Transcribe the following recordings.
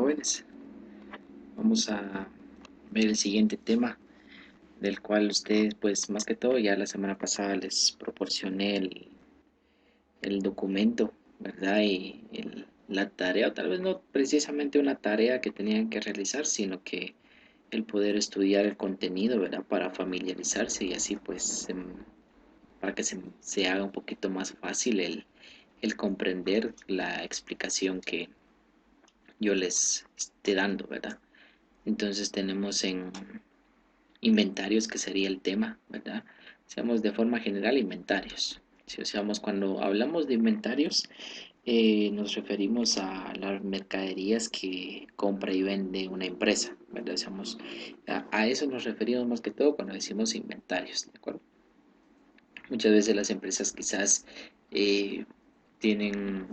jóvenes. Vamos a ver el siguiente tema, del cual ustedes, pues más que todo, ya la semana pasada les proporcioné el documento, ¿verdad? Y la tarea, o tal vez no precisamente una tarea que tenían que realizar, sino que el poder estudiar el contenido, ¿verdad? Para familiarizarse y así, pues, para que se haga un poquito más fácil el comprender la explicación que yo les esté dando, ¿verdad? Entonces tenemos en inventarios, que sería el tema, ¿verdad? Seamos de forma general inventarios. Si seamos cuando hablamos de inventarios, nos referimos a las mercaderías que compra y vende una empresa, ¿verdad? Seamos, a eso nos referimos más que todo cuando decimos inventarios, ¿de acuerdo? Muchas veces las empresas quizás eh,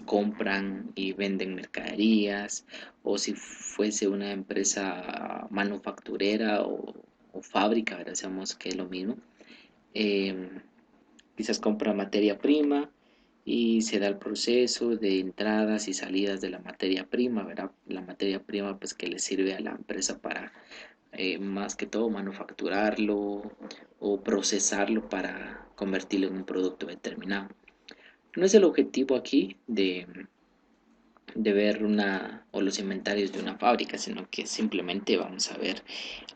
compran y venden mercaderías, o si fuese una empresa manufacturera o fábrica, ¿verdad? Sabemos que es lo mismo. Eh, Quizás compra materia prima y se da el proceso de entradas y salidas de la materia prima, ¿verdad? La materia prima pues que le sirve a la empresa para más que todo manufacturarlo o procesarlo para convertirlo en un producto determinado. No es el objetivo aquí de ver los inventarios de una fábrica, sino que simplemente vamos a ver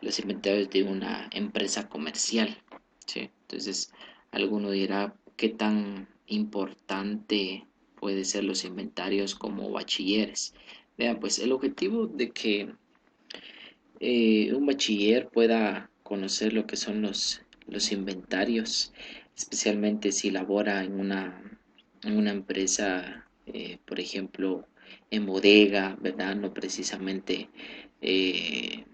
los inventarios de una empresa comercial, ¿sí? Entonces, alguno dirá qué tan importante puede ser los inventarios como bachilleres. Vean, pues el objetivo de que un bachiller pueda conocer lo que son los inventarios, especialmente si labora en una empresa, por ejemplo, en bodega, ¿verdad? No precisamente eh,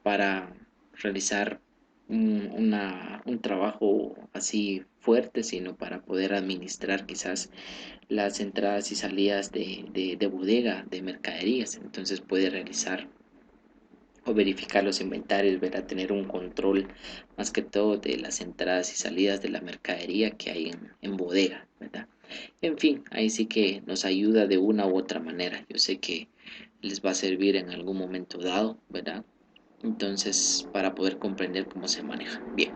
para realizar un trabajo así fuerte, sino para poder administrar quizás las entradas y salidas de bodega, de mercaderías. Entonces puede realizar o verificar los inventarios, ¿verdad? Tener un control más que todo de las entradas y salidas de la mercadería que hay en bodega, ¿verdad? En fin, ahí sí que nos ayuda de una u otra manera. Yo sé que les va a servir en algún momento dado, ¿verdad? Entonces, para poder comprender cómo se maneja. Bien,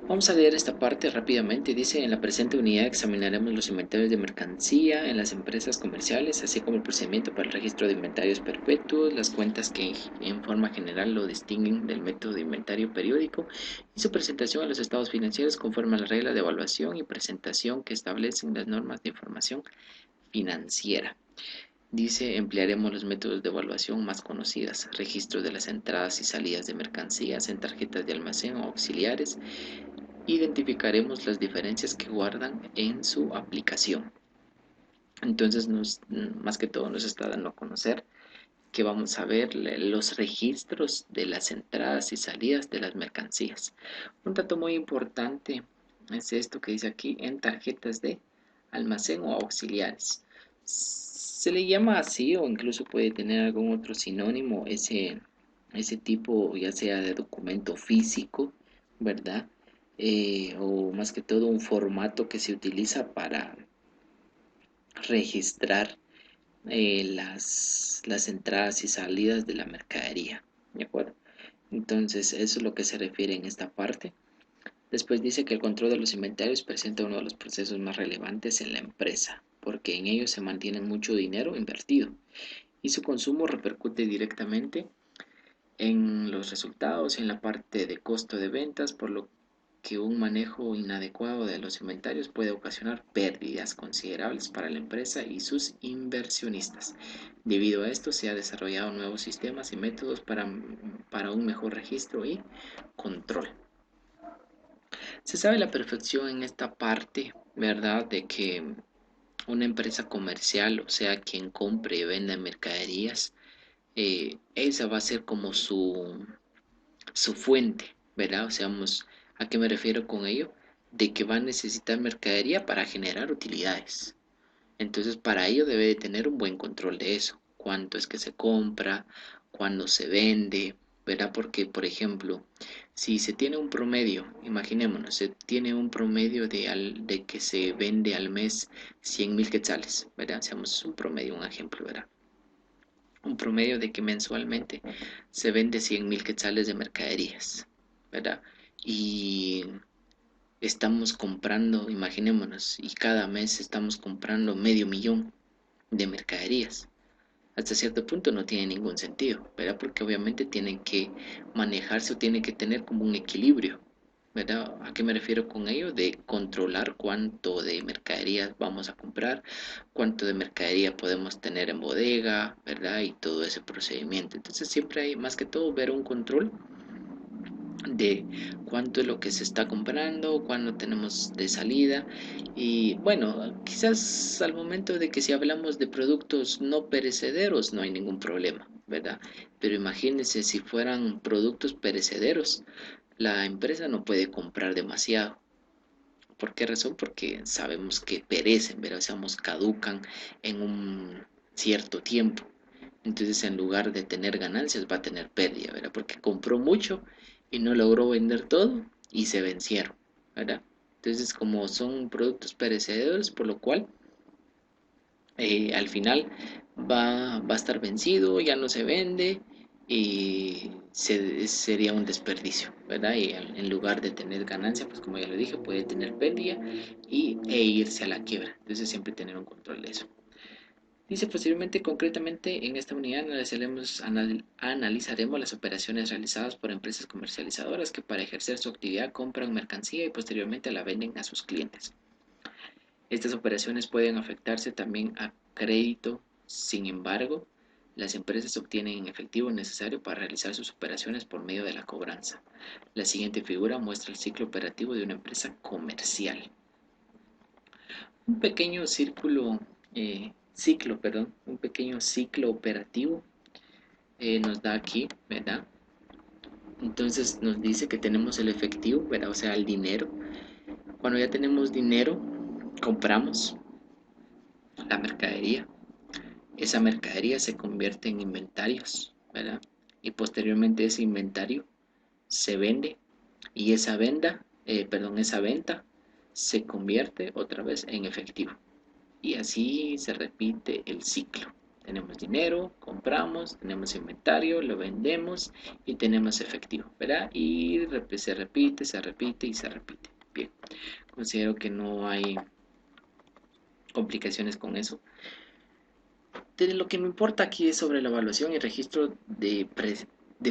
vamos a leer esta parte rápidamente. Dice, en la presente unidad examinaremos los inventarios de mercancía en las empresas comerciales, así como el procedimiento para el registro de inventarios perpetuos, las cuentas que en forma general lo distinguen del método de inventario periódico y su presentación a los estados financieros conforme a las reglas de evaluación y presentación que establecen las normas de información financiera. Dice, emplearemos los métodos de evaluación más conocidas, registro de las entradas y salidas de mercancías en tarjetas de almacén o auxiliares. Identificaremos las diferencias que guardan en su aplicación. Entonces, más que todo nos está dando a conocer que vamos a ver los registros de las entradas y salidas de las mercancías. Un dato muy importante es esto que dice aquí, en tarjetas de almacén o auxiliares. Se le llama así, o incluso puede tener algún otro sinónimo ese tipo, ya sea de documento físico, ¿verdad? O más que todo un formato que se utiliza para registrar las entradas y salidas de la mercadería, ¿de acuerdo? Entonces, eso es lo que se refiere en esta parte. Después dice que el control de los inventarios presenta uno de los procesos más relevantes en la empresa, porque en ellos se mantiene mucho dinero invertido y su consumo repercute directamente en los resultados y en la parte de costo de ventas, por lo que un manejo inadecuado de los inventarios puede ocasionar pérdidas considerables para la empresa y sus inversionistas. Debido a esto, se han desarrollado nuevos sistemas y métodos para un mejor registro y control. Se sabe a la perfección en esta parte, ¿verdad?, de que una empresa comercial, o sea, quien compre y venda mercaderías, esa va a ser como su fuente, ¿verdad? O sea, ¿a qué me refiero con ello? De que va a necesitar mercadería para generar utilidades. Entonces, para ello debe de tener un buen control de eso. Cuánto es que se compra, cuándo se vende, ¿verdad? Porque, por ejemplo, si se tiene un promedio, imaginémonos, se tiene un promedio de que se vende al mes 100.000 quetzales, ¿verdad? Seamos un promedio, un ejemplo, ¿verdad? un promedio de que mensualmente se vende 100.000 quetzales de mercaderías, ¿verdad? Y estamos comprando, imaginémonos, y cada mes estamos comprando 500.000 de mercaderías. Hasta cierto punto no tiene ningún sentido, ¿verdad? Porque obviamente tienen que manejarse o tienen que tener como un equilibrio, ¿verdad? ¿A qué me refiero con ello? De controlar cuánto de mercadería vamos a comprar, cuánto de mercadería podemos tener en bodega, ¿verdad? Y todo ese procedimiento. Entonces siempre hay más que todo ver un control de cuánto es lo que se está comprando, cuándo tenemos de salida y bueno, quizás al momento de que si hablamos de productos no perecederos no hay ningún problema, ¿verdad? Pero imagínense si fueran productos perecederos, la empresa no puede comprar demasiado. ¿Por qué razón? Porque sabemos que perecen, ¿verdad? O sea, caducan en un cierto tiempo. Entonces, en lugar de tener ganancias, va a tener pérdida, ¿verdad? Porque compró mucho y no logró vender todo y se vencieron, ¿verdad? Entonces, como son productos perecederos, por lo cual al final va a estar vencido, ya no se vende y sería un desperdicio, ¿verdad? Y en lugar de tener ganancia, pues como ya lo dije, puede tener pérdida e irse a la quiebra. Entonces, siempre tener un control de eso. Dice posteriormente, concretamente, en esta unidad analizaremos las operaciones realizadas por empresas comercializadoras que para ejercer su actividad compran mercancía y posteriormente la venden a sus clientes. Estas operaciones pueden afectarse también a crédito. Sin embargo, las empresas obtienen en efectivo necesario para realizar sus operaciones por medio de la cobranza. La siguiente figura muestra el ciclo operativo de una empresa comercial. Un pequeño un pequeño ciclo operativo nos da aquí, ¿verdad? Entonces nos dice que tenemos el efectivo, ¿verdad? O sea, el dinero. Cuando ya tenemos dinero, compramos la mercadería. Esa mercadería se convierte en inventarios, ¿verdad? Y posteriormente ese inventario se vende y esa venta se convierte otra vez en efectivo. Y así se repite el ciclo. Tenemos dinero, compramos, tenemos inventario, lo vendemos y tenemos efectivo, ¿verdad? Y se repite, se repite y se repite. Bien, considero que no hay complicaciones con eso. Lo que me importa aquí es sobre la evaluación y registro de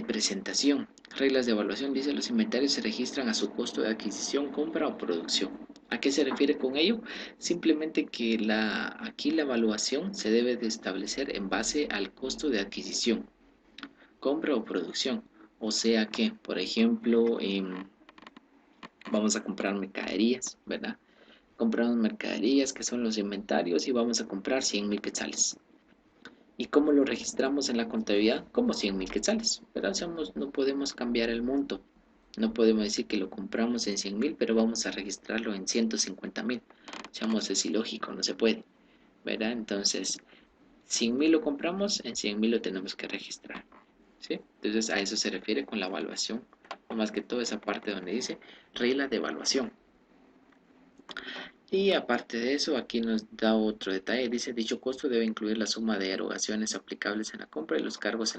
presentación. Reglas de evaluación, dice, los inventarios se registran a su costo de adquisición, compra o producción. ¿A qué se refiere con ello? Simplemente que aquí la evaluación se debe de establecer en base al costo de adquisición, compra o producción. O sea que, por ejemplo, vamos a comprar mercaderías, ¿verdad? Compramos mercaderías que son los inventarios y vamos a comprar 100.000 quetzales. ¿Y cómo lo registramos en la contabilidad? Como 100.000 quetzales. Pero no podemos cambiar el monto. No podemos decir que lo compramos en 100.000, pero vamos a registrarlo en 150.000. Es ilógico, no se puede. ¿Verdad? Entonces, 100.000 lo compramos, en 100.000 lo tenemos que registrar. ¿Sí? Entonces, a eso se refiere con la evaluación. O más que todo esa parte donde dice regla de evaluación. Y aparte de eso, aquí nos da otro detalle. Dice, dicho costo debe incluir la suma de erogaciones aplicables en la compra y los cargos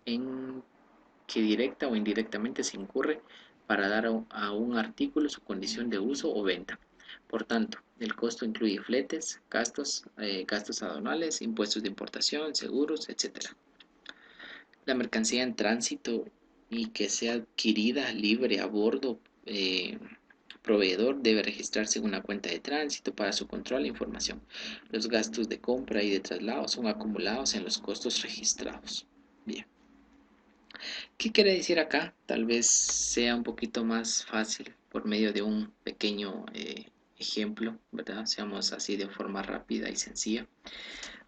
en que directa o indirectamente se incurre para dar a un artículo su condición de uso o venta. Por tanto, el costo incluye fletes, gastos aduanales, impuestos de importación, seguros, etc. La mercancía en tránsito y que sea adquirida libre a bordo proveedor debe registrarse en una cuenta de tránsito para su control e información. Los gastos de compra y de traslado son acumulados en los costos registrados. Bien. ¿Qué quiere decir acá? Tal vez sea un poquito más fácil por medio de un pequeño ejemplo, ¿verdad? Seamos así de forma rápida y sencilla.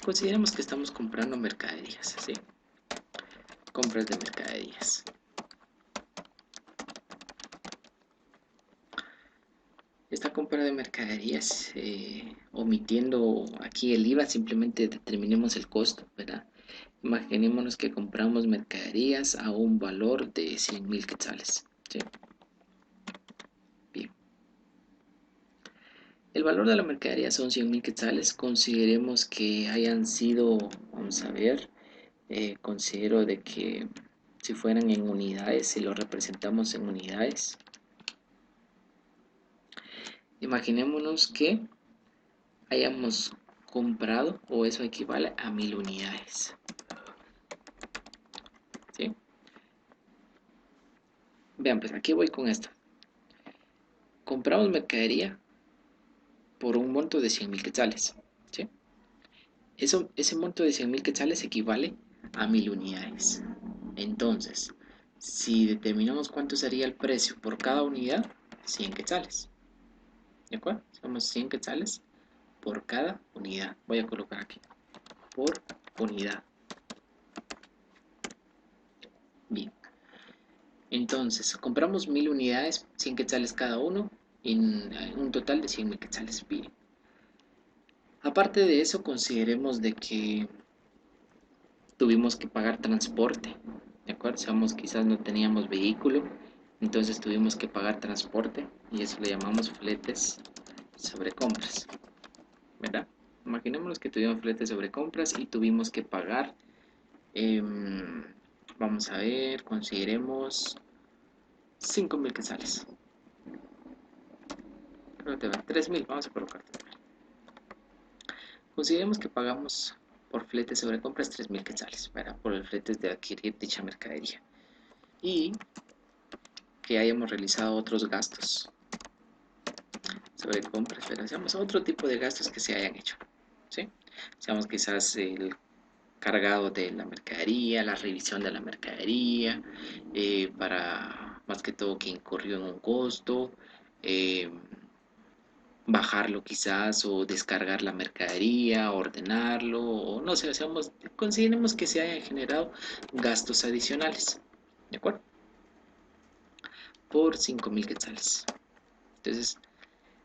Consideremos que estamos comprando mercaderías, ¿sí? Compras de mercaderías. Esta compra de mercaderías, omitiendo aquí el IVA, simplemente determinemos el costo, ¿verdad? Imaginémonos que compramos mercaderías a un valor de 100.000 quetzales, ¿sí? Bien. El valor de la mercadería son 100.000 quetzales. Consideremos que hayan sido, vamos a ver, considero de que si fueran en unidades, si lo representamos en unidades, imaginémonos que hayamos comprado, o eso equivale a 1000 unidades, ¿sí? Vean, pues aquí voy con esto. Compramos mercadería por un monto de 100.000 quetzales, ¿sí? Ese monto de 100.000 quetzales equivale a 1000 unidades. Entonces, si determinamos cuánto sería el precio por cada unidad, 100 quetzales. ¿De acuerdo? Somos 100 quetzales por cada unidad. Voy a colocar aquí. Por unidad. Bien. Entonces, compramos 1000 unidades, 100 quetzales cada uno, en un total de 100.000 quetzales. Bien. Aparte de eso, consideremos de que tuvimos que pagar transporte, ¿de acuerdo? Sabemos, quizás no teníamos vehículo, entonces tuvimos que pagar transporte y eso le llamamos fletes sobre compras, ¿verdad? Imaginémonos que tuvimos fletes sobre compras y tuvimos que pagar, vamos a ver, consideremos 5.000 quetzales. Creo que 3.000, vamos a colocar 3.000. Consideremos que pagamos por fletes sobre compras 3.000 quetzales, ¿verdad? Por el flete de adquirir dicha mercadería. Y que hayamos realizado otros gastos sobre compras, pero hacemos otro tipo de gastos que se hayan hecho, ¿sí? Seamos quizás el cargado de la mercadería, la revisión de la mercadería, para más que todo que incurrió en un costo, eh, bajarlo quizás o descargar la mercadería, ordenarlo, o no sé, consideremos que se hayan generado gastos adicionales, ¿de acuerdo? Por 5.000 quetzales. Entonces,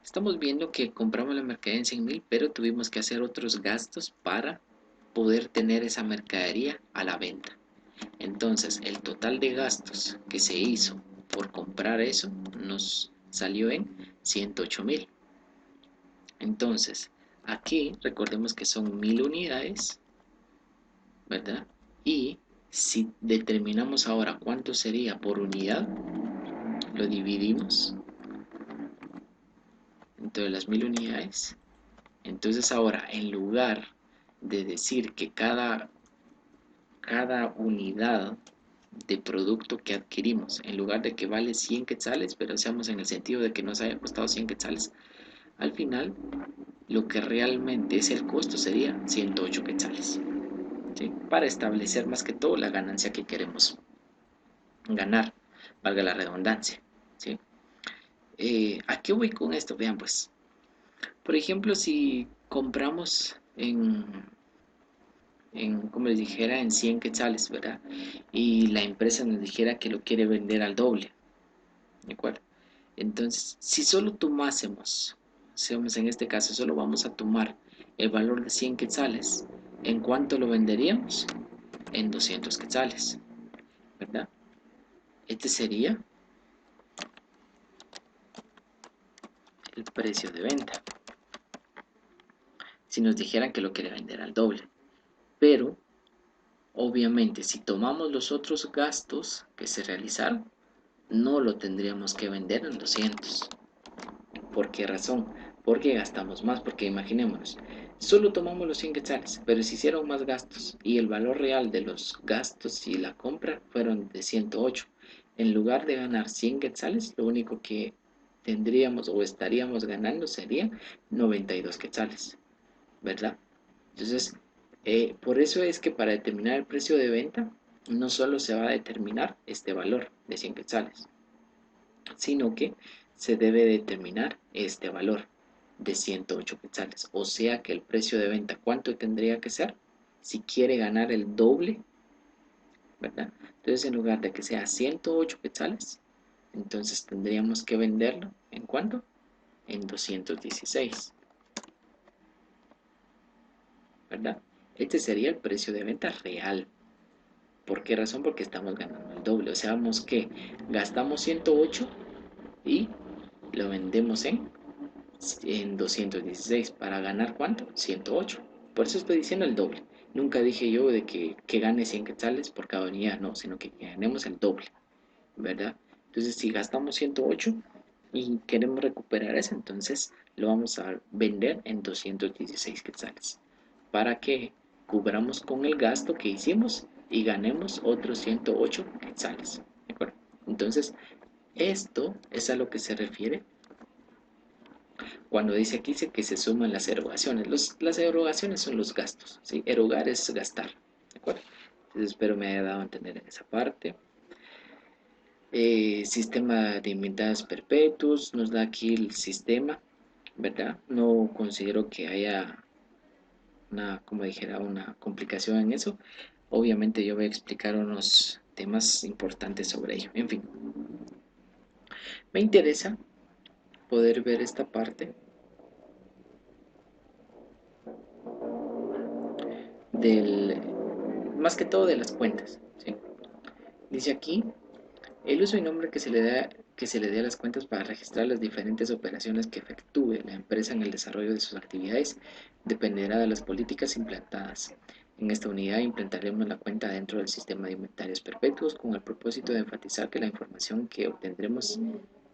estamos viendo que compramos la mercadería en 100.000, pero tuvimos que hacer otros gastos para poder tener esa mercadería a la venta. Entonces, el total de gastos que se hizo por comprar eso nos salió en 108.000. Entonces, aquí recordemos que son 1000 unidades, ¿verdad? Y si determinamos ahora cuánto sería por unidad, lo dividimos entre las 1000 unidades. Entonces ahora, en lugar de decir que cada unidad de producto que adquirimos, en lugar de que vale 100 quetzales, pero seamos en el sentido de que nos haya costado 100 quetzales, al final lo que realmente es el costo sería 108 quetzales, ¿sí? Para establecer más que todo la ganancia que queremos ganar, valga la redundancia, ¿sí? ¿A qué voy con esto? Vean pues, por ejemplo, si compramos como les dijera, en 100 quetzales, ¿verdad? Y la empresa nos dijera que lo quiere vender al doble, ¿de acuerdo? Entonces, si solo tomásemos, en este caso, solo vamos a tomar el valor de 100 quetzales, ¿en cuánto lo venderíamos? En 200 quetzales, ¿verdad? Este sería el precio de venta. Si nos dijeran que lo quiere vender al doble. Pero, obviamente, si tomamos los otros gastos que se realizaron, no lo tendríamos que vender en 200. ¿Por qué razón? Porque gastamos más, porque imaginémonos, solo tomamos los 100 quetzales, pero se hicieron más gastos y el valor real de los gastos y la compra fueron de 108. En lugar de ganar 100 quetzales, lo único que tendríamos o estaríamos ganando sería 92 quetzales, ¿verdad? Entonces, por eso es que para determinar el precio de venta, no solo se va a determinar este valor de 100 quetzales, sino que se debe determinar este valor de 108 quetzales. O sea que el precio de venta, ¿cuánto tendría que ser? Si quiere ganar el doble, ¿verdad? Entonces, en lugar de que sea 108 quetzales, entonces tendríamos que venderlo, ¿en cuánto? En 216, ¿verdad? Este sería el precio de venta real. ¿Por qué razón? Porque estamos ganando el doble. O sea, vamos que gastamos 108 y lo vendemos en 216. ¿Para ganar cuánto? 108. Por eso estoy diciendo el doble. Nunca dije yo de que gane 100 quetzales por cada unidad, no, sino que ganemos el doble, ¿verdad? Entonces, si gastamos 108 y queremos recuperar eso, entonces lo vamos a vender en 216 quetzales para que cubramos con el gasto que hicimos y ganemos otros 108 quetzales, ¿de acuerdo? Entonces, esto es a lo que se refiere cuando dice aquí dice que se suman las erogaciones. Las erogaciones son los gastos, ¿sí? Erogar es gastar, ¿de acuerdo? Entonces espero me haya dado a entender en esa parte. Sistema de inventarios perpetuos, nos da aquí el sistema, ¿verdad? No considero que haya una, como dijera, una complicación en eso. Obviamente yo voy a explicar unos temas importantes sobre ello. En fin, me interesa poder ver esta parte del, más que todo de las cuentas, ¿sí? Dice aquí, el uso y nombre que se le dé a las cuentas para registrar las diferentes operaciones que efectúe la empresa en el desarrollo de sus actividades dependerá de las políticas implantadas. En esta unidad implantaremos la cuenta dentro del sistema de inventarios perpetuos con el propósito de enfatizar que la información que obtendremos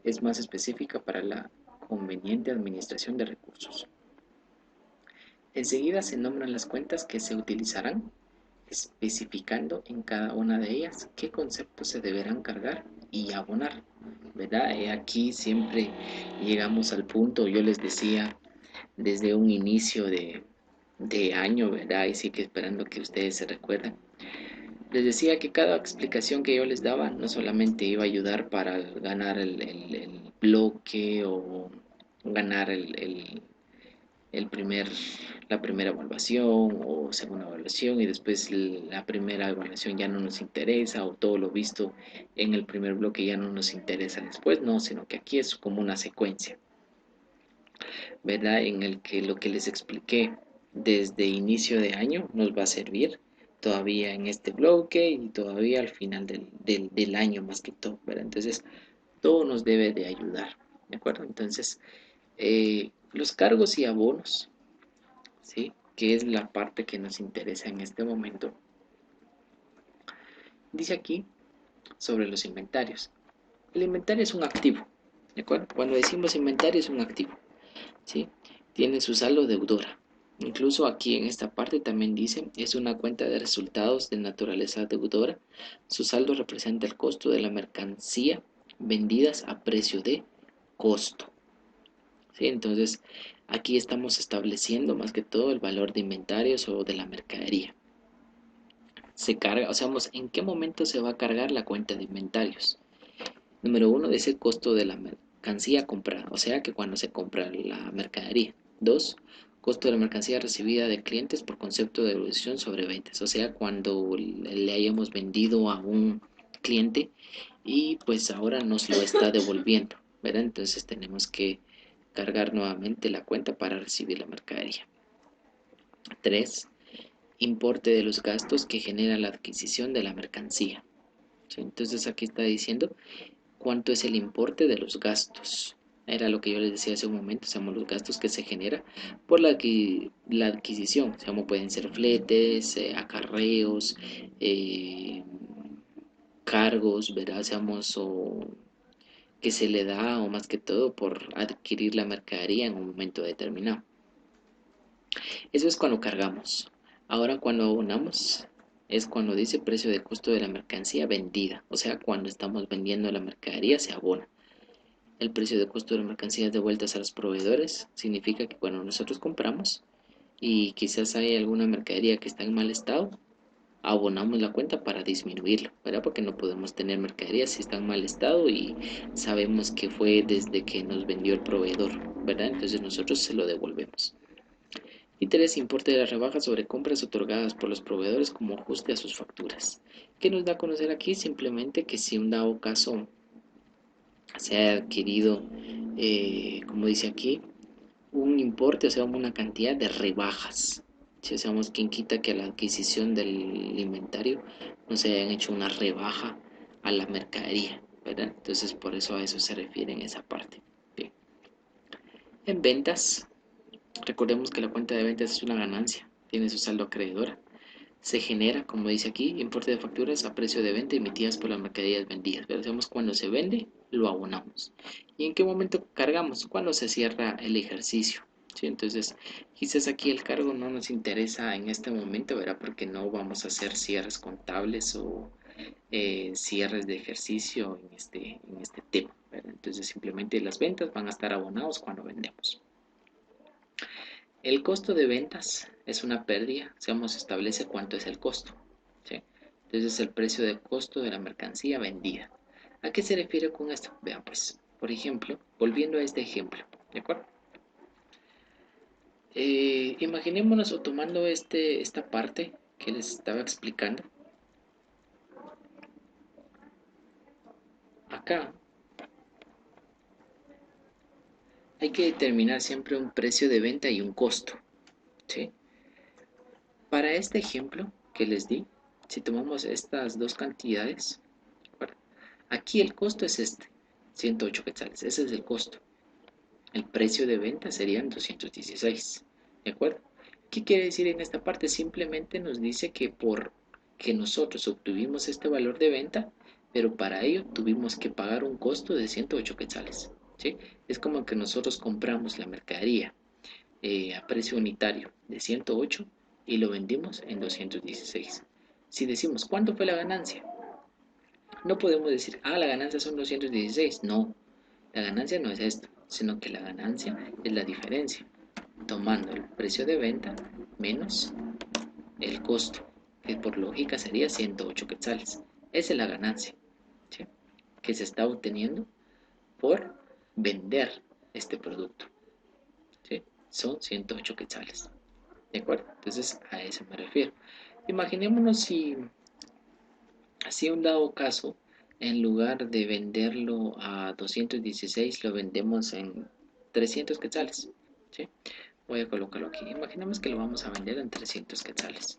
es más específica para la conveniente administración de recursos. Enseguida se nombran las cuentas que se utilizarán, especificando en cada una de ellas qué conceptos se deberán cargar y abonar, ¿verdad? Aquí siempre llegamos al punto, yo les decía desde un inicio de año, ¿verdad? Y sí que esperando que ustedes se recuerden. Les decía que cada explicación que yo les daba no solamente iba a ayudar para ganar el bloque o ganar el primer, la primera evaluación o segunda evaluación y después la primera evaluación ya no nos interesa o todo lo visto en el primer bloque ya no nos interesa después, no, sino que aquí es como una secuencia, ¿verdad? En el que lo que les expliqué desde inicio de año nos va a servir todavía en este bloque y todavía al final del año más que todo, ¿verdad? Entonces, todo nos debe de ayudar, ¿de acuerdo? Entonces, los cargos y abonos, ¿sí? Que es la parte que nos interesa en este momento. Dice aquí sobre los inventarios. El inventario es un activo, ¿de acuerdo? Cuando decimos inventario es un activo, ¿sí? Tiene su saldo deudora. Incluso aquí en esta parte también dice, es una cuenta de resultados de naturaleza deudora. Su saldo representa el costo de la mercancía vendidas a precio de costo, ¿sí? Entonces, aquí estamos estableciendo más que todo el valor de inventarios o de la mercadería. Se carga, o sea, ¿en qué momento se va a cargar la cuenta de inventarios? Número uno, dice costo de la mercancía comprada, o sea que cuando se compra la mercadería. Dos, costo de la mercancía recibida de clientes por concepto de devolución sobre ventas, o sea cuando le hayamos vendido a un cliente y pues ahora nos lo está devolviendo, ¿verdad? Entonces tenemos que cargar nuevamente la cuenta para recibir la mercadería. Tres, importe de los gastos que genera la adquisición de la mercancía. ¿Sí? Entonces aquí está diciendo cuánto es el importe de los gastos. Era lo que yo les decía hace un momento, seamos los gastos que se genera por la adquisición, seamos pueden ser fletes, acarreos, eh, cargos, ¿verdad? Seamos o que se le da o más que todo por adquirir la mercadería en un momento determinado. Eso es cuando cargamos. Ahora cuando abonamos es cuando dice precio de costo de la mercancía vendida. O sea, cuando estamos vendiendo la mercadería se abona. El precio de costo de la mercancía devueltas a los proveedores significa que cuando nosotros compramos y quizás hay alguna mercadería que está en mal estado, abonamos la cuenta para disminuirlo, ¿verdad? Porque no podemos tener mercadería si está en mal estado y sabemos que fue desde que nos vendió el proveedor, ¿verdad? Entonces nosotros se lo devolvemos. Interés importe de la rebaja sobre compras otorgadas por los proveedores como ajuste a sus facturas. ¿Qué nos da a conocer aquí? Simplemente que si un dado caso se ha adquirido, como dice aquí, un importe, o sea, una cantidad de rebajas. Si hacemos quien quita que a la adquisición del inventario no se hayan hecho una rebaja a la mercadería, ¿verdad? Entonces por eso a eso se refiere en esa parte. Bien. En ventas, recordemos que la cuenta de ventas es una ganancia, tiene su saldo acreedora. se genera, como dice aquí, importe de facturas a precio de venta emitidas por las mercaderías vendidas. Pero hacemos cuando se vende, lo abonamos. ¿Y en qué momento cargamos? Cuando se cierra el ejercicio. ¿Sí? Entonces, quizás aquí el cargo no nos interesa en este momento, ¿verdad? Porque no vamos a hacer cierres contables o cierres de ejercicio en este tema, ¿verdad? Entonces, simplemente las ventas van a estar abonados cuando vendemos. El costo de ventas es una pérdida, se nos establece cuánto es el costo, ¿sí? Entonces el precio de costo de la mercancía vendida. ¿A qué se refiere con esto? Vean pues, por ejemplo, volviendo a este ejemplo, ¿de acuerdo? Imaginémonos o tomando esta parte que les estaba explicando. Acá hay que determinar siempre un precio de venta y un costo, ¿sí? Para este ejemplo que les di, si tomamos estas dos cantidades, aquí el costo es 108 quetzales, ese es el costo. El precio de venta serían 216, ¿de acuerdo? ¿Qué quiere decir en esta parte? Simplemente nos dice que por que nosotros obtuvimos este valor de venta, pero para ello tuvimos que pagar un costo de 108 quetzales, ¿sí? Es como que nosotros compramos la mercadería a precio unitario de 108 y lo vendimos en 216. Si decimos, ¿cuánto fue la ganancia? No podemos decir, la ganancia son 216. No, la ganancia no es esto, sino que la ganancia es la diferencia, tomando el precio de venta menos el costo, que por lógica sería 108 quetzales. Esa es la ganancia, ¿sí? Que se está obteniendo por vender este producto, ¿sí? Son 108 quetzales. ¿De acuerdo? Entonces a eso me refiero. Imaginémonos si un dado caso, en lugar de venderlo a 216, lo vendemos en 300 quetzales. ¿Sí? Voy a colocarlo aquí. Imaginemos que lo vamos a vender en 300 quetzales.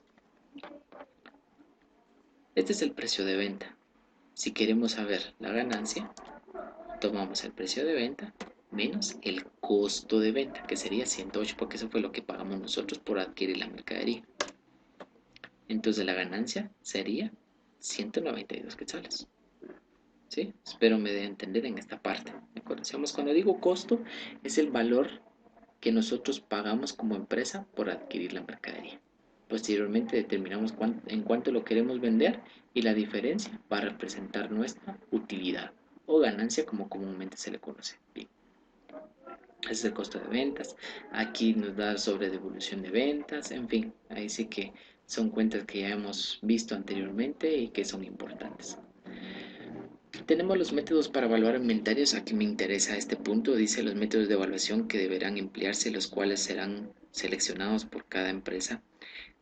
Este es el precio de venta. Si queremos saber la ganancia, tomamos el precio de venta menos el costo de venta, que sería 108, porque eso fue lo que pagamos nosotros por adquirir la mercadería. Entonces la ganancia sería 192 quetzales. ¿Sí? Espero me dé a entender en esta parte. ¿De acuerdo? Cuando digo costo, es el valor que nosotros pagamos como empresa por adquirir la mercadería. Posteriormente determinamos en cuánto lo queremos vender y la diferencia va a representar nuestra utilidad o ganancia como comúnmente se le conoce. Bien. Ese es el costo de ventas. Aquí nos da sobre devolución de ventas. En fin, ahí sí que son cuentas que ya hemos visto anteriormente y que son importantes. Tenemos los métodos para evaluar inventarios. Aquí me interesa este punto. Dice los métodos de evaluación que deberán emplearse, los cuales serán seleccionados por cada empresa,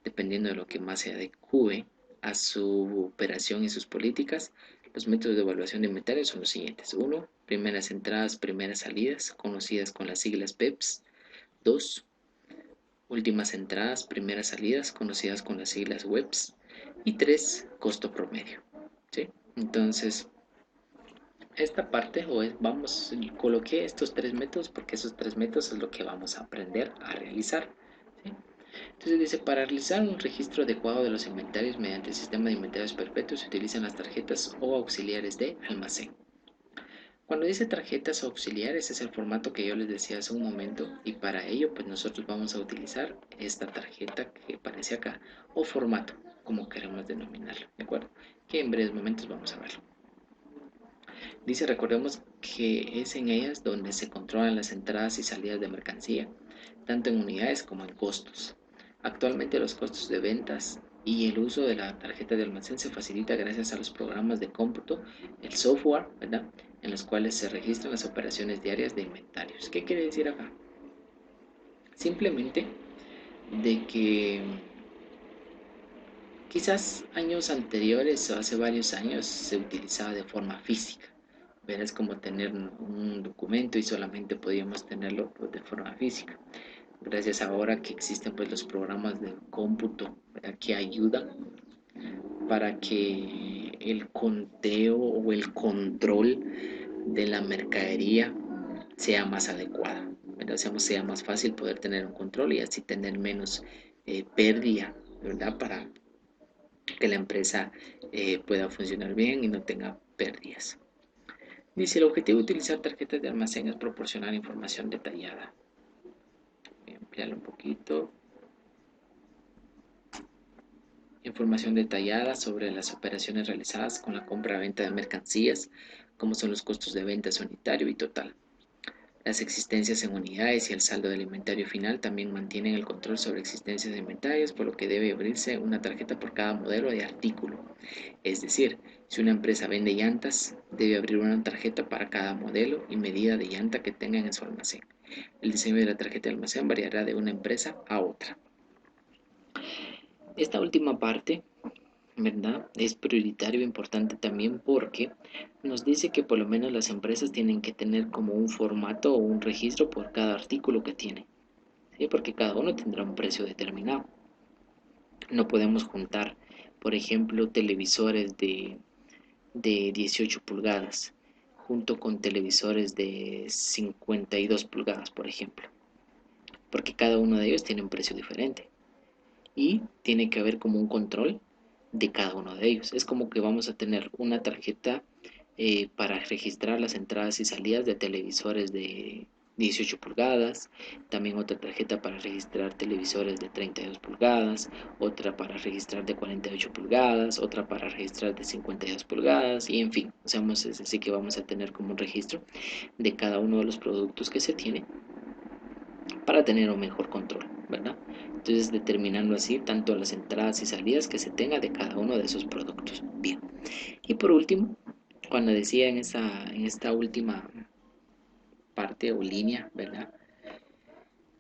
dependiendo de lo que más se adecue a su operación y sus políticas. Los métodos de evaluación de inventarios son los siguientes. 1. Primeras entradas, primeras salidas, conocidas con las siglas PEPS. 2. Últimas entradas, primeras salidas, conocidas con las siglas WEPS. Y 3. Costo promedio. ¿Sí? Entonces, esta parte coloqué estos tres métodos porque esos tres métodos es lo que vamos a aprender a realizar, ¿sí? Entonces dice, para realizar un registro adecuado de los inventarios mediante el sistema de inventarios perpetuos se utilizan las tarjetas o auxiliares de almacén. Cuando dice tarjetas o auxiliares es el formato que yo les decía hace un momento y para ello pues nosotros vamos a utilizar esta tarjeta que aparece acá o formato, como queremos denominarlo, ¿de acuerdo? Que en breves momentos vamos a verlo. Dice, recordemos que es en ellas donde se controlan las entradas y salidas de mercancía, tanto en unidades como en costos. Actualmente los costos de ventas y el uso de la tarjeta de almacén se facilita gracias a los programas de cómputo, el software, ¿verdad? En los cuales se registran las operaciones diarias de inventarios. ¿Qué quiere decir acá? Simplemente de que quizás años anteriores o hace varios años se utilizaba de forma física. Es como tener un documento y solamente podíamos tenerlo pues, de forma física. Gracias ahora que existen pues los programas de cómputo, ¿verdad? Que ayudan para que el conteo o el control de la mercadería sea más adecuado, ¿verdad? Sea más fácil poder tener un control y así tener menos pérdida, ¿verdad? Para que la empresa pueda funcionar bien y no tenga pérdidas. Dice, el objetivo de utilizar tarjetas de almacén es proporcionar información detallada. Voy a ampliarlo un poquito. Información detallada sobre las operaciones realizadas con la compra-venta de mercancías, como son los costos de venta unitario y total. Las existencias en unidades y el saldo del inventario final también mantienen el control sobre existencias de inventarios, por lo que debe abrirse una tarjeta por cada modelo de artículo. Es decir, si una empresa vende llantas, debe abrir una tarjeta para cada modelo y medida de llanta que tengan en su almacén. El diseño de la tarjeta de almacén variará de una empresa a otra. Esta última parte, ¿verdad? Es prioritario e importante también porque nos dice que por lo menos las empresas tienen que tener como un formato o un registro por cada artículo que tienen, ¿sí? Porque cada uno tendrá un precio determinado. No podemos juntar, por ejemplo, televisores de 18 pulgadas junto con televisores de 52 pulgadas, por ejemplo, porque cada uno de ellos tiene un precio diferente y tiene que haber como un control de cada uno de ellos. Es como que vamos a tener una tarjeta para registrar las entradas y salidas de televisores de 18 pulgadas, también otra tarjeta para registrar televisores de 32 pulgadas, otra para registrar de 48 pulgadas, otra para registrar de 52 pulgadas y en fin, o sea, es así que vamos a tener como un registro de cada uno de los productos que se tiene para tener un mejor control, ¿verdad? Entonces determinando así tanto las entradas y salidas que se tenga de cada uno de esos productos. Bien. Y por último, cuando decía en esta última parte o línea, ¿verdad?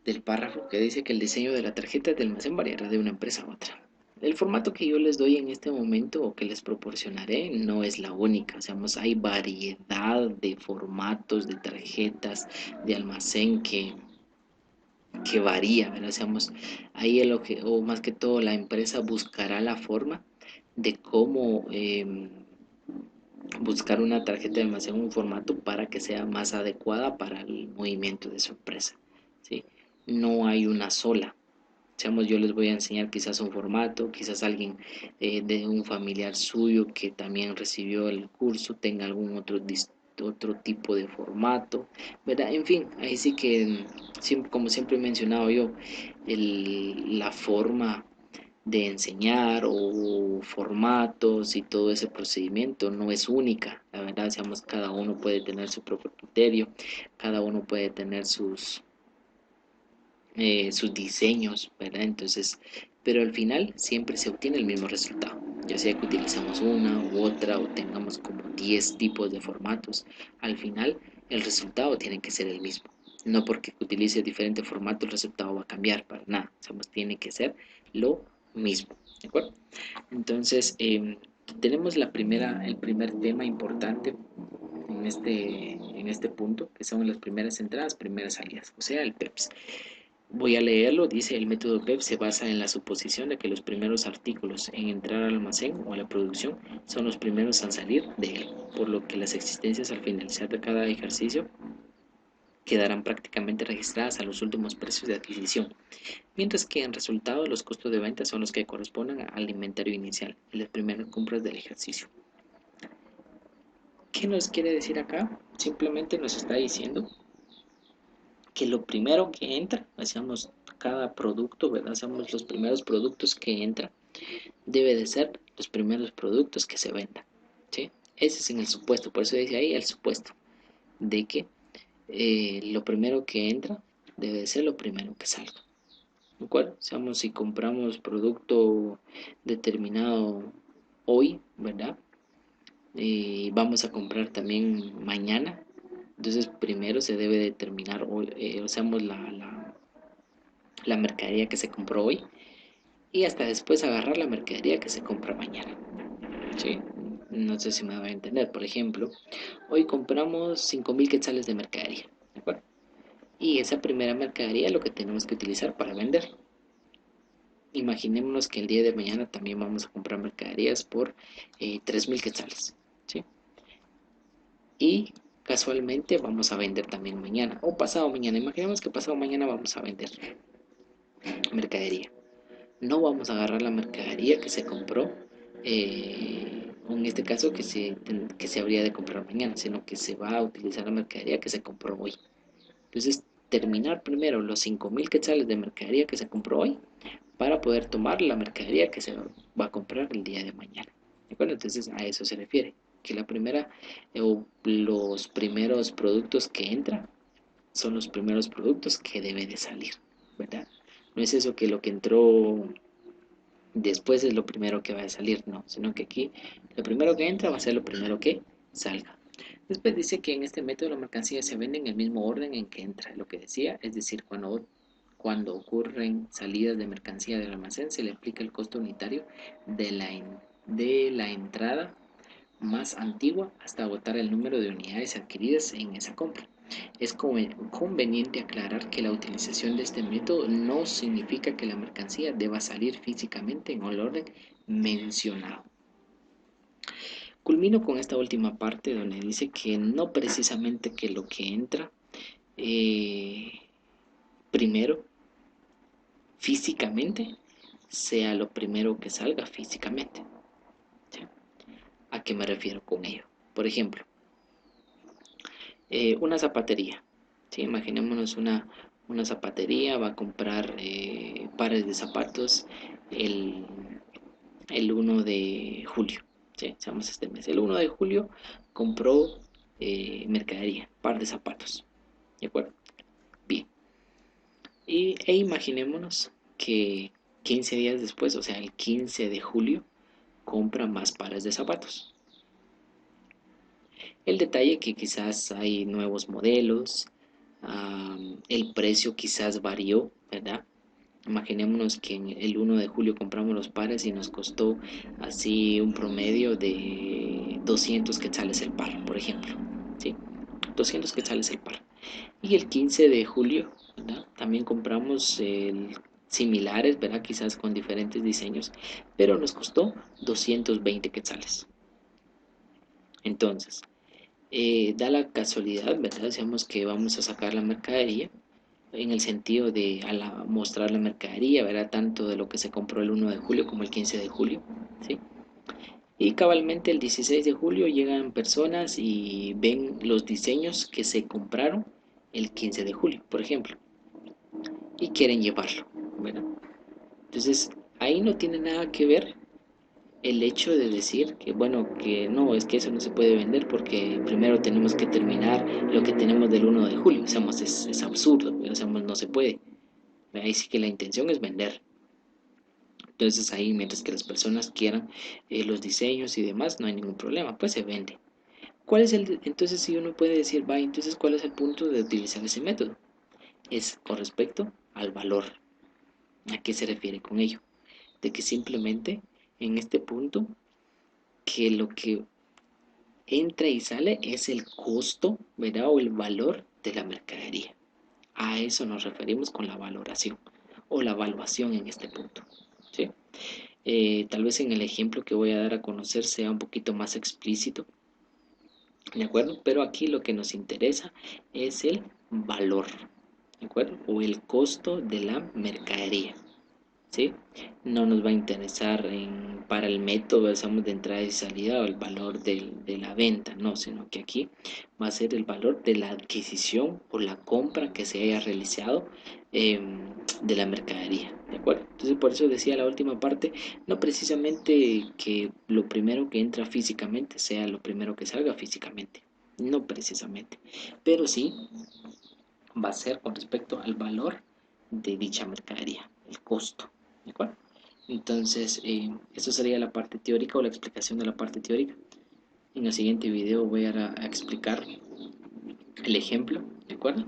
Del párrafo que dice que el diseño de la tarjeta de almacén variará de una empresa a otra. El formato que yo les doy en este momento o que les proporcionaré no es la única. O sea, hay variedad de formatos de tarjetas de almacén que varía, ¿verdad? Seamos, ahí o más que todo la empresa buscará la forma de cómo buscar una tarjeta de almacén, un formato para que sea más adecuada para el movimiento de su empresa, ¿sí? No hay una sola. Seamos, yo les voy a enseñar quizás un formato, quizás alguien de un familiar suyo que también recibió el curso tenga algún otro tipo de formato, ¿verdad? En fin, ahí sí que, como siempre he mencionado yo, la forma de enseñar o formatos y todo ese procedimiento no es única, la verdad, digamos, cada uno puede tener su propio criterio, cada uno puede tener sus diseños, ¿verdad? Entonces, pero al final siempre se obtiene el mismo resultado, ya sea que utilicemos una u otra o tengamos como 10 tipos de formatos, al final el resultado tiene que ser el mismo. No porque utilice diferente formato el resultado va a cambiar para nada, tiene que ser lo mismo, ¿de acuerdo? Entonces, tenemos el primer tema importante en este punto, que son las primeras entradas, primeras salidas, o sea, el PEPS. Voy a leerlo, dice el método PEP se basa en la suposición de que los primeros artículos en entrar al almacén o a la producción son los primeros en salir de él, por lo que las existencias al finalizar de cada ejercicio quedarán prácticamente registradas a los últimos precios de adquisición, mientras que en resultado los costos de venta son los que corresponden al inventario inicial en las primeras compras del ejercicio. ¿Qué nos quiere decir acá? Simplemente nos está diciendo que lo primero que entra, hacemos cada producto, ¿verdad? Hacemos los primeros productos que entran, debe de ser los primeros productos que se vendan, ¿sí? Ese es en el supuesto, por eso dice ahí el supuesto, de que lo primero que entra debe de ser lo primero que salga. ¿De acuerdo? Seamos, si compramos producto determinado hoy, ¿verdad? Vamos a comprar también mañana. Entonces primero se debe determinar hoy, usamos la mercadería que se compró hoy y hasta después agarrar la mercadería que se compra mañana. ¿Sí? No sé si me va a entender. Por ejemplo, hoy compramos 5.000 quetzales de mercadería. ¿De acuerdo? Y esa primera mercadería es lo que tenemos que utilizar para vender. Imaginémonos que el día de mañana también vamos a comprar mercaderías por 3.000 quetzales. ¿Sí? Y casualmente vamos a vender también mañana o pasado mañana. Imaginemos que pasado mañana vamos a vender mercadería. No vamos a agarrar la mercadería que se compró en este caso que se habría de comprar mañana, sino que se va a utilizar la mercadería que se compró hoy. Entonces, terminar primero los 5.000 quetzales de mercadería que se compró hoy para poder tomar la mercadería que se va a comprar el día de mañana. ¿De acuerdo? Entonces, a eso se refiere, que la primera o los primeros productos que entran son los primeros productos que debe de salir, ¿verdad? No es eso que lo que entró después es lo primero que va a salir, no, sino que aquí lo primero que entra va a ser lo primero que salga. Después dice que en este método la mercancía se vende en el mismo orden en que entra, lo que decía, es decir, cuando ocurren salidas de mercancía del almacén se le aplica el costo unitario de la entrada más antigua hasta agotar el número de unidades adquiridas en esa compra. Es conveniente aclarar que la utilización de este método no significa que la mercancía deba salir físicamente en el orden mencionado. Culmino con esta última parte donde dice que no precisamente que lo que entra eh, primero físicamente sea lo primero que salga físicamente. ¿Sí? ¿A qué me refiero con ello? Por ejemplo, una zapatería. ¿Sí? Imaginémonos una zapatería, va a comprar pares de zapatos el, el 1 de julio. ¿Sí? Seamos este mes. El 1 de julio compró mercadería, par de zapatos. ¿De acuerdo? Bien. E imaginémonos que 15 días después, o sea, el 15 de julio, compra más pares de zapatos. El detalle que quizás hay nuevos modelos, el precio quizás varió, ¿verdad? Imaginémonos que en el 1 de julio compramos los pares y nos costó así un promedio de 200 quetzales el par, por ejemplo. ¿Sí? 200 quetzales el par. Y el 15 de julio, ¿verdad? También compramos similares, ¿verdad? Quizás con diferentes diseños, pero nos costó 220 quetzales. Entonces, da la casualidad, ¿verdad? Decíamos que vamos a sacar la mercadería en el sentido de mostrar la mercadería, ¿verdad? Tanto de lo que se compró el 1 de julio como el 15 de julio, ¿sí? Y cabalmente el 16 de julio llegan personas y ven los diseños que se compraron el 15 de julio, por ejemplo, y quieren llevarlo, ¿verdad? Entonces, ahí no tiene nada que ver el hecho de decir que, bueno, que no, es que eso no se puede vender porque primero tenemos que terminar lo que tenemos del 1 de julio. Digamos, es absurdo, digamos, no se puede. Ahí sí que la intención es vender. Entonces ahí, mientras que las personas quieran los diseños y demás, no hay ningún problema, pues se vende. Entonces si uno puede decir, va, entonces ¿cuál es el punto de utilizar ese método? Es con respecto al valor. ¿A qué se refiere con ello? De que simplemente en este punto, que lo que entra y sale es el costo, ¿verdad? O el valor de la mercadería. A eso nos referimos con la valoración o la evaluación en este punto. ¿Sí? Tal vez en el ejemplo que voy a dar a conocer sea un poquito más explícito, ¿de acuerdo? Pero aquí lo que nos interesa es el valor, ¿de acuerdo? O el costo de la mercadería. ¿Sí? No nos va a interesar para el método, digamos, de entrada y salida o el valor de la venta, no, sino que aquí va a ser el valor de la adquisición o la compra que se haya realizado de la mercadería, ¿de acuerdo? Entonces por eso decía la última parte, no precisamente que lo primero que entra físicamente sea lo primero que salga físicamente, no precisamente, pero sí va a ser con respecto al valor de dicha mercadería, el costo. ¿De acuerdo? Entonces, eso sería la parte teórica o la explicación de la parte teórica. En el siguiente video voy a explicar el ejemplo, ¿de acuerdo?